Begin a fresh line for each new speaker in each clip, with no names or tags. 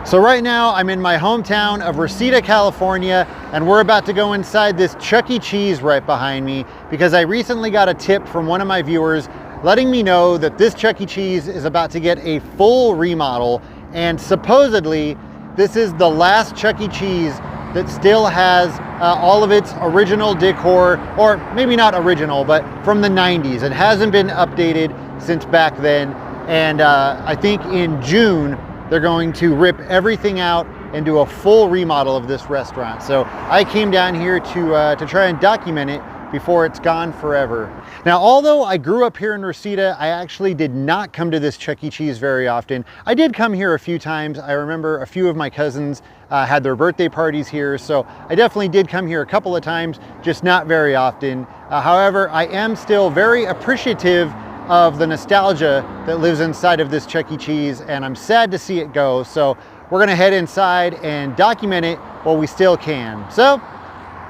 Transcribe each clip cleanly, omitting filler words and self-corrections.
So right now I'm in my hometown of Reseda, California, and we're about to go inside this Chuck E. Cheese right behind me because I recently got a tip from one of my viewers letting me know that this Chuck E. Cheese is about to get a full remodel, and supposedly this is the last Chuck E. Cheese that still has all of its original decor, or maybe not original, but from the 90s. It hasn't been updated since back then, and I think in June they're going to rip everything out and do a full remodel of this restaurant. So I came down here to try and document it before it's gone forever. Now, although I grew up here in Reseda, I actually did not come to this Chuck E. Cheese very often. I did come here a few times. I remember a few of my cousins had their birthday parties here, so I definitely did come here a couple of times, just not very often. However, I am still very appreciative of the nostalgia that lives inside of this Chuck E. Cheese, and I'm sad to see it go. So we're gonna head inside and document it while we still can. So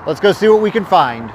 let's go see what we can find.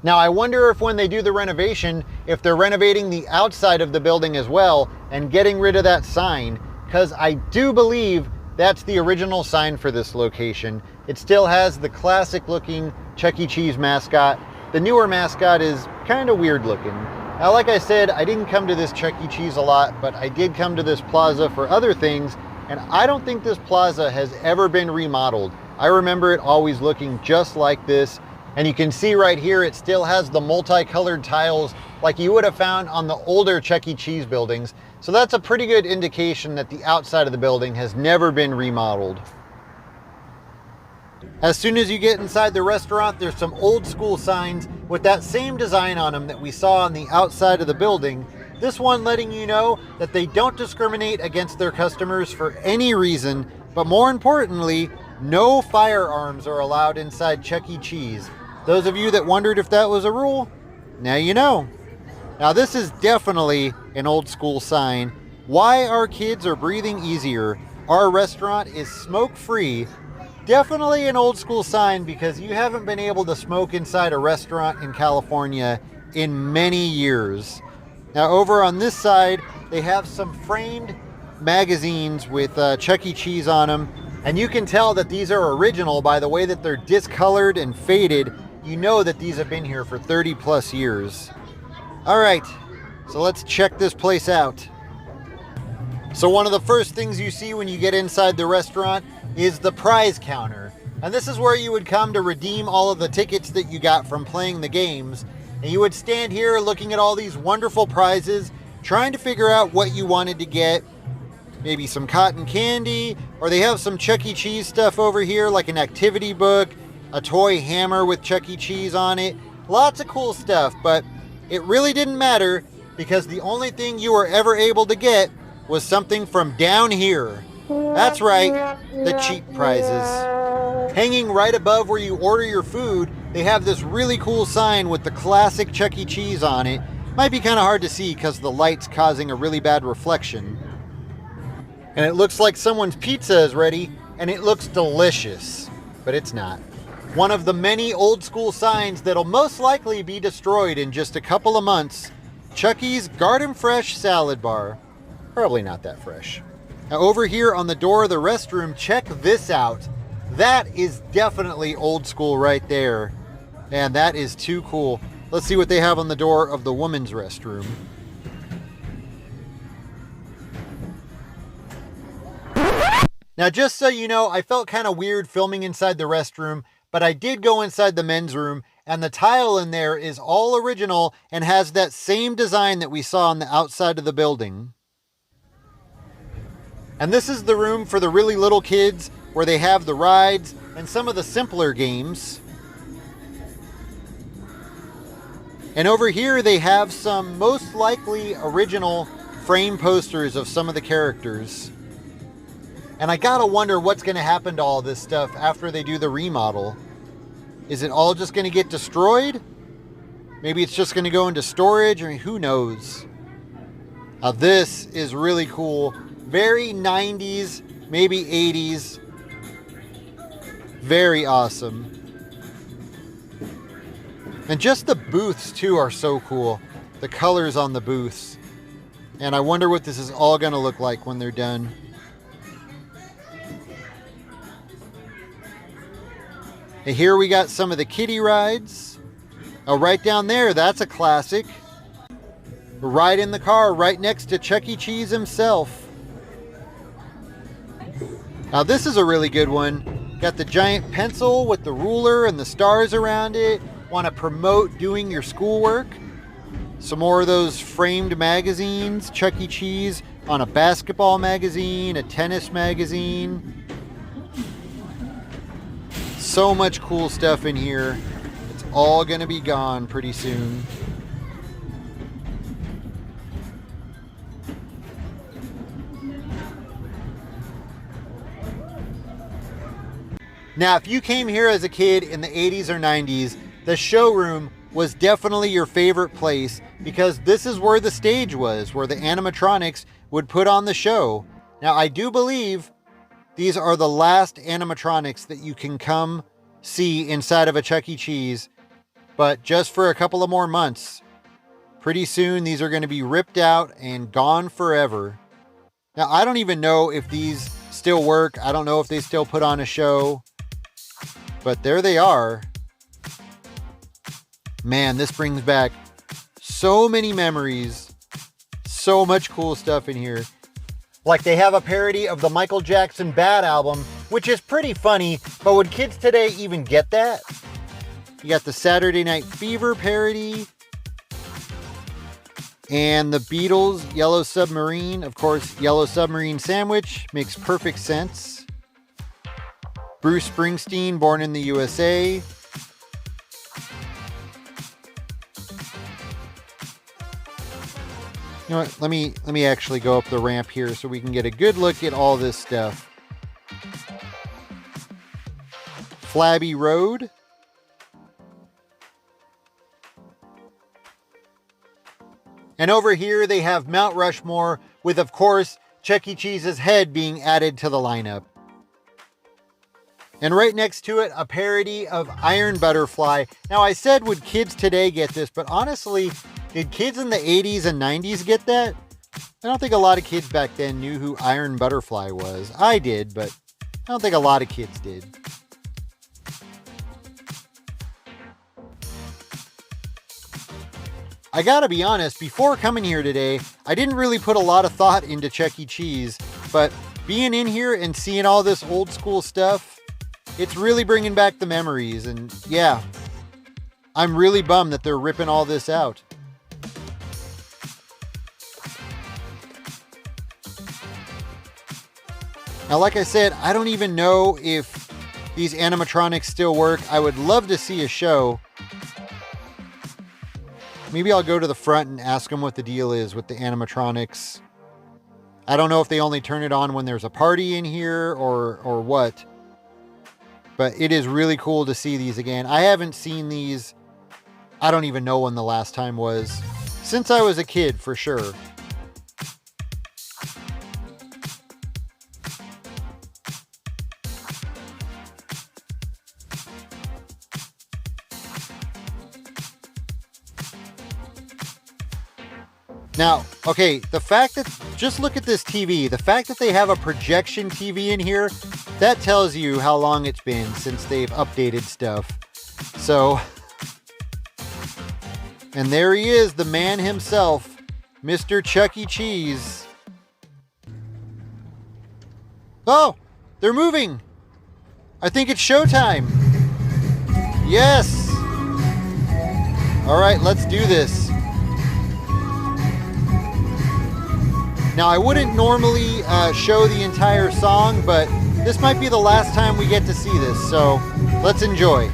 Now, I wonder if when they do the renovation, if they're renovating the outside of the building as well and getting rid of that sign, because I do believe that's the original sign for this location. It still has the classic looking Chuck E. Cheese mascot. The newer mascot is kind of weird looking. Now, like I said, I didn't come to this Chuck E. Cheese a lot, but I did come to this plaza for other things, and I don't think this plaza has ever been remodeled. I remember it always looking just like this. And you can see right here, it still has the multicolored tiles like you would have found on the older Chuck E. Cheese buildings. So that's a pretty good indication that the outside of the building has never been remodeled. As soon as you get inside the restaurant, there's some old school signs with that same design on them that we saw on the outside of the building. This one letting you know that they don't discriminate against their customers for any reason, but more importantly, no firearms are allowed inside Chuck E. Cheese. Those of you that wondered if that was a rule, now you know. Now, this is definitely an old school sign. Why our kids are breathing easier. Our restaurant is smoke free. Definitely an old school sign because you haven't been able to smoke inside a restaurant in California in many years. Now, over on this side, they have some framed magazines with Chuck E. Cheese on them. And you can tell that these are original by the way that they're discolored and faded. You know that these have been here for 30 plus years. All right, so let's check this place out. So one of the first things you see when you get inside the restaurant is the prize counter. And this is where you would come to redeem all of the tickets that you got from playing the games. And you would stand here looking at all these wonderful prizes, trying to figure out what you wanted to get. Maybe some cotton candy, or they have some Chuck E. Cheese stuff over here, like an activity book, a toy hammer with Chuck E. Cheese on it. Lots of cool stuff, but it really didn't matter because the only thing you were ever able to get was something from down here. That's right, the cheap prizes. Hanging right above where you order your food, they have this really cool sign with the classic Chuck E. Cheese on it. Might be kind of hard to see because the light's causing a really bad reflection. And it looks like someone's pizza is ready, and it looks delicious, but it's not. One of the many old school signs that'll most likely be destroyed in just a couple of months, Chuck E.'s Garden Fresh Salad Bar. Probably not that fresh. Now, over here on the door of the restroom, check this out. That is definitely old school right there. And that is too cool. Let's see what they have on the door of the women's restroom. Now, just so you know, I felt kind of weird filming inside the restroom, but I did go inside the men's room, and the tile in there is all original and has that same design that we saw on the outside of the building. And this is the room for the really little kids, where they have the rides and some of the simpler games. And over here they have some most likely original frame posters of some of the characters. And I gotta wonder what's gonna happen to all this stuff after they do the remodel. Is it all just gonna get destroyed? Maybe it's just gonna go into storage, I mean, who knows? Now this is really cool. Very 90s, maybe 80s. Very awesome. And just the booths too are so cool. The colors on the booths. And I wonder what this is all going to look like when they're done. And here we got some of the kiddie rides. Oh, right down there, that's a classic. Right in the car, right next to Chuck E. Cheese himself. Now this is a really good one. Got the giant pencil with the ruler and the stars around it. Want to promote doing your schoolwork. Some more of those framed magazines. Chuck E. Cheese on a basketball magazine, a tennis magazine. So much cool stuff in here. It's all going to be gone pretty soon. Now, if you came here as a kid in the 80s or 90s, the showroom was definitely your favorite place because this is where the stage was, where the animatronics would put on the show. Now, I do believe these are the last animatronics that you can come see inside of a Chuck E. Cheese, but just for a couple of more months. Pretty soon, these are going to be ripped out and gone forever. Now, I don't even know if these still work. I don't know if they still put on a show, but there they are. Man, this brings back so many memories. So much cool stuff in here. Like they have a parody of the Michael Jackson Bad album, which is pretty funny, but would kids today even get that? You got the Saturday Night Fever parody. And the Beatles, Yellow Submarine. Of course, Yellow Submarine Sandwich makes perfect sense. Bruce Springsteen, Born in the USA. You know what? Let me actually go up the ramp here so we can get a good look at all this stuff. Flabby Road. And over here they have Mount Rushmore with, of course, Chuck E. Cheese's head being added to the lineup. And right next to it, a parody of Iron Butterfly. Now, I said, would kids today get this? But honestly, did kids in the 80s and 90s get that? I don't think a lot of kids back then knew who Iron Butterfly was. I did, but I don't think a lot of kids did. I gotta be honest, before coming here today, I didn't really put a lot of thought into Chuck E. Cheese, but being in here and seeing all this old school stuff, it's really bringing back the memories, and yeah, I'm really bummed that they're ripping all this out. Now, like I said, I don't even know if these animatronics still work. I would love to see a show. Maybe I'll go to the front and ask them what the deal is with the animatronics. I don't know if they only turn it on when there's a party in here or what. But it is really cool to see these again. I haven't seen these, I don't even know when the last time was. Since I was a kid, for sure. Now, okay, the fact that, just look at this TV. The fact that they have a projection TV in here, that tells you how long it's been since they've updated stuff. So, and there he is, the man himself, Mr. Chuck E. Cheese. Oh, they're moving. I think it's showtime. Yes. All right, let's do this. Now, I wouldn't normally show the entire song, but this might be the last time we get to see this, so let's enjoy.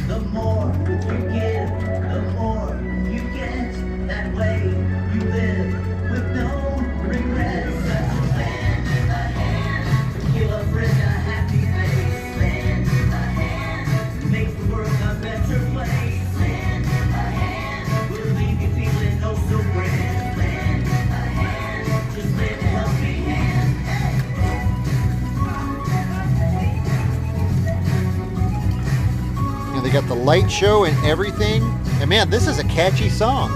The more you give, the more you get. That way you live.
light show and everything. And man, this is a catchy song.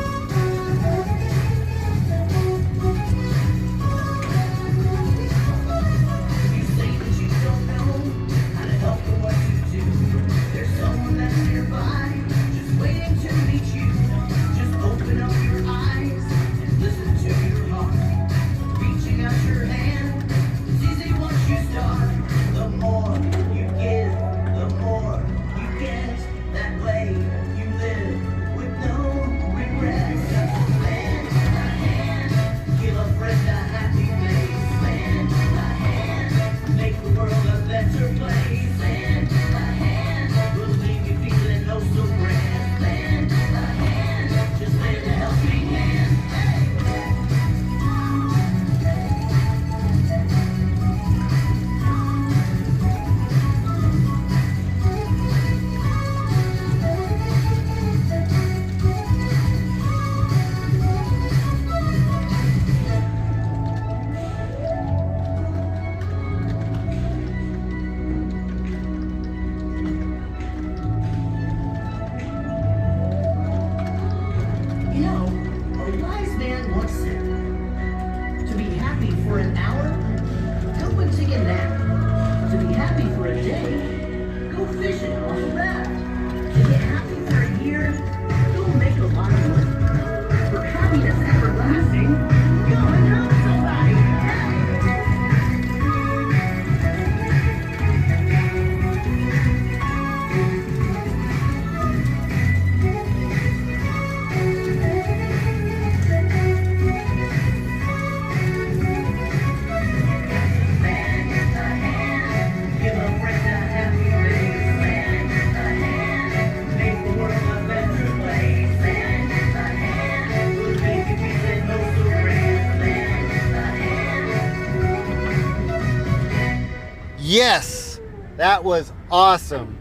Yes, that was awesome.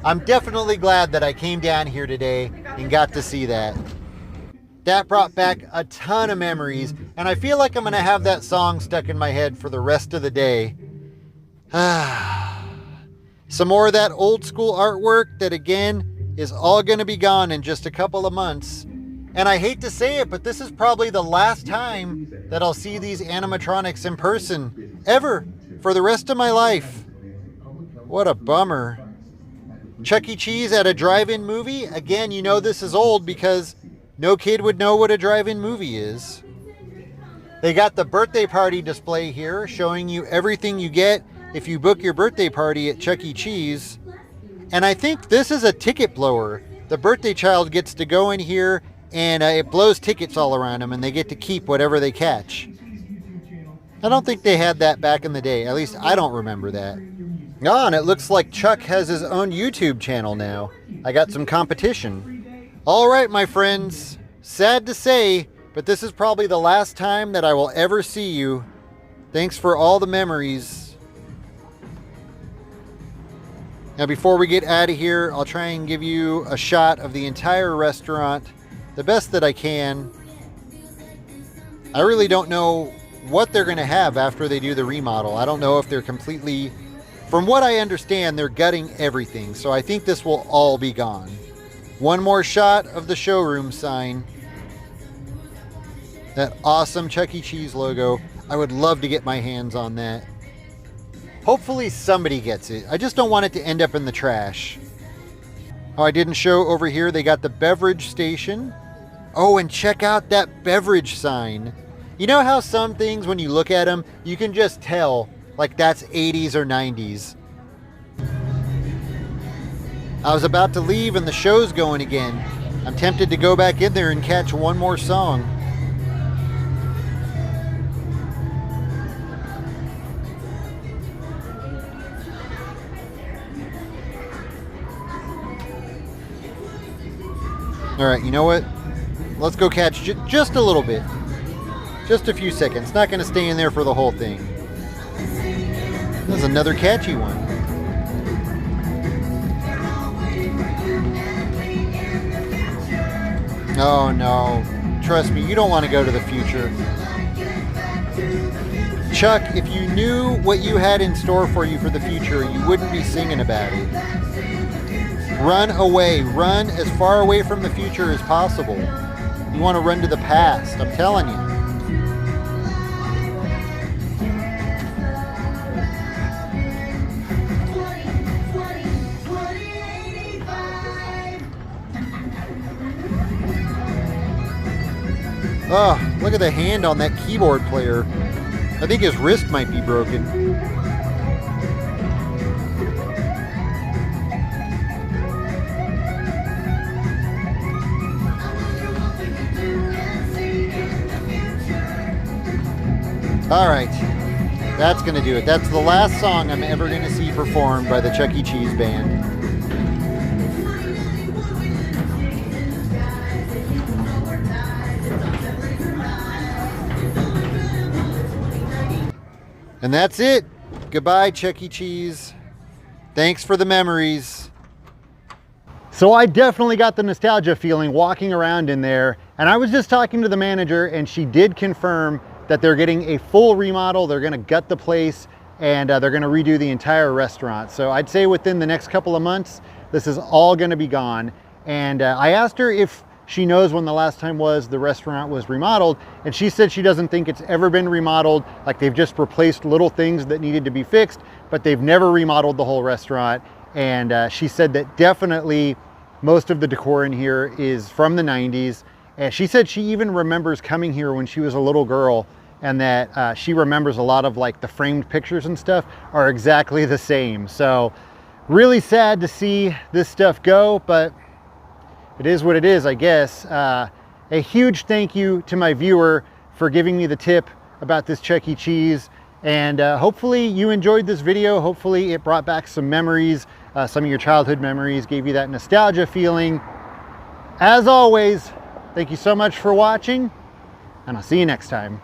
I'm definitely glad that I came down here today and got to see that. That brought back a ton of memories, and I feel like I'm going to have that song stuck in my head for the rest of the day. Some more of that old school artwork that, again, is all going to be gone in just a couple of months. And I hate to say it, but this is probably the last time that I'll see these animatronics in person, ever, for the rest of my life. What a bummer. Chuck E. Cheese at a drive-in movie? Again, you know this is old because no kid would know what a drive-in movie is. They got the birthday party display here, showing you everything you get if you book your birthday party at Chuck E. Cheese. And I think this is a ticket blower. The birthday child gets to go in here and it blows tickets all around them and they get to keep whatever they catch. I don't think they had that back in the day. At least I don't remember that. Ah, and it looks like Chuck has his own YouTube channel now. I got some competition. All right, my friends. Sad to say, but this is probably the last time that I will ever see you. Thanks for all the memories. Now, before we get out of here, I'll try and give you a shot of the entire restaurant, the best that I can. I really don't know what they're going to have after they do the remodel. I don't know if they're completely, from what I understand, they're gutting everything. So I think this will all be gone. One more shot of the showroom sign. That awesome Chuck E. Cheese logo. I would love to get my hands on that. Hopefully somebody gets it. I just don't want it to end up in the trash. Oh, I didn't show over here. They got the beverage station. Oh, and check out that beverage sign. You know how some things, when you look at them, you can just tell, like that's 80s or 90s. I was about to leave and the show's going again. I'm tempted to go back in there and catch one more song. All right, you know what? Let's go catch just a little bit. Just a few seconds. Not going to stay in there for the whole thing. There's another catchy one. Oh no. Trust me, you don't want to go to the future. Chuck, if you knew what you had in store for you for the future, you wouldn't be singing about it. Run away. Run as far away from the future as possible. You want to run to the past, I'm telling you. Oh, look at the hand on that keyboard player. I think his wrist might be broken. All right, that's gonna do it. That's the last song I'm ever gonna see performed by the Chuck E. Cheese band. And that's it. Goodbye, Chuck E. Cheese. Thanks for the memories. So I definitely got the nostalgia feeling walking around in there. And I was just talking to the manager and she did confirm that they're getting a full remodel. They're gonna gut the place and they're gonna redo the entire restaurant. So I'd say within the next couple of months, this is all gonna be gone. And I asked her if she knows when the last time was the restaurant was remodeled, and she said she doesn't think it's ever been remodeled. Like, they've just replaced little things that needed to be fixed, but they've never remodeled the whole restaurant. And she said that definitely most of the decor in here is from the 90s. And she said she even remembers coming here when she was a little girl, and that she remembers a lot of like the framed pictures and stuff are exactly the same. So really sad to see this stuff go, but it is what it is, I guess. A huge thank you to my viewer for giving me the tip about this Chuck E. Cheese. And hopefully you enjoyed this video. Hopefully it brought back some memories, some of your childhood memories, gave you that nostalgia feeling. As always, thank you so much for watching, and I'll see you next time.